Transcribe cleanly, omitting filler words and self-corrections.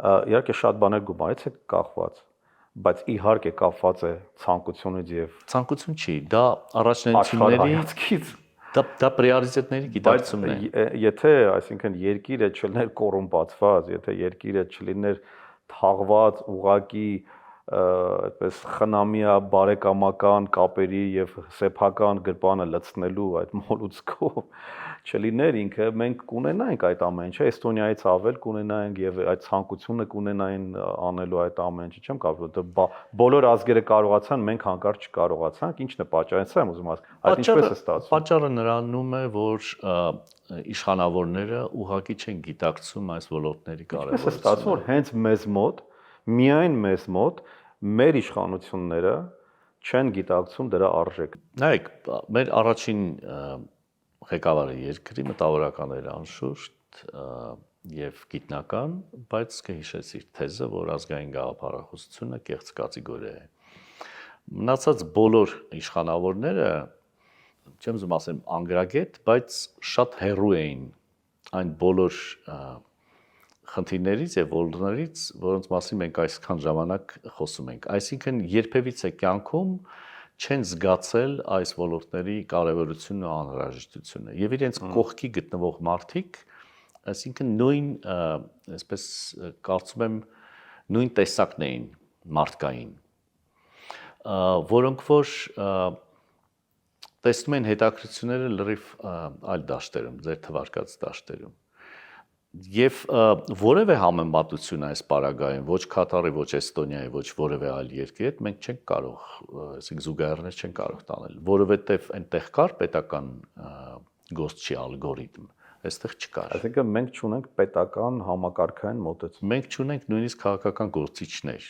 Իհարկե շատ բաներ գումարից է կախված, բայց իհարկե կապված է ցանկությունից եւ ցանկություն չի, դա առաջնությունների դա պրիորիտետների գիտակցումն է։ Բայց եթե, այսինքն երկիրը չլիներ կոռումպացված, եթե երկիրը չլիներ թաղված ուղակի այդպես խնամիա բարեկամական կապերի եւ սեփական գրպանը լցնելու այդ մոլուցքով չլիներ ինքը, մենք կունենայինք այդ ամեն ինչը, Էստոնիայից ավել կունենայինք եւ այդ ցանկությունը կունենային անելու այդ ամեն ինչը, չեմ կարող, դա բոլոր ազգերը կարողացան, մենք հանկարծ չկարողացանք, ի՞նչն է պատճառը, սա եմ ուզում ասել, այդ ինչպես է ստացվում։ Պատճառը նրանում է, որ իշխանավորները ուղղակի չեն գիտակցում այս ոլորտների կարևորությունը։ Ինչպես է ստացվում, որ հենց մեզ մոտ, միայն մեզ մոտ մեր իշխանությունները չեն գիտակցում դրա արժեքը։ Նայեք, մեր առաջին ղեկավարը երկրի մտավորական էր անշուշտ եւ գիտնական, բայց կհիշեցի թեզը, որ ազգային գաղափարախոսությունը կեղծ կատեգորիա է։ Մնացած բոլոր իշխանավորները, չեմ ուզում ասեմ անգրագետ, բայց շատ հեռու էին այն բոլոր խնդիրներից եւ ոլորտներից, որոնց մասին մենք այսքան ժամանակ խոսում ենք։ Այսինքն երբևիցե կյանքում չեն զգացել այս ոլորտների կարևորությունն ու անհրաժեշտությունը եւ իրենց կողքի գտնվող մարդիկ, այսինքն նույն, այսպես կարծում եմ, նույն տեսակն էին մարդկային, որոնք որ տեսնում են հետաքրքրությունները լրիվ այլ դաշտերում, ձեր թվարկած դաշտերում։ Եվ որևէ համեմատություն այս պարագայում ոչ Կատարի, ոչ Էստոնիայի, ոչ որևէ այլ երկրի հետ մենք չենք կարող, այսինքն զուգահեռներ չենք կարող տանել, որովհետև այնտեղ կար պետական գործչի ալգորիթմ, այստեղ չկար։ Այսինքն մենք չունենք պետական համակարգային մոտեցում։ Մենք չունենք նույնիսկ քաղաքական գործիչներ,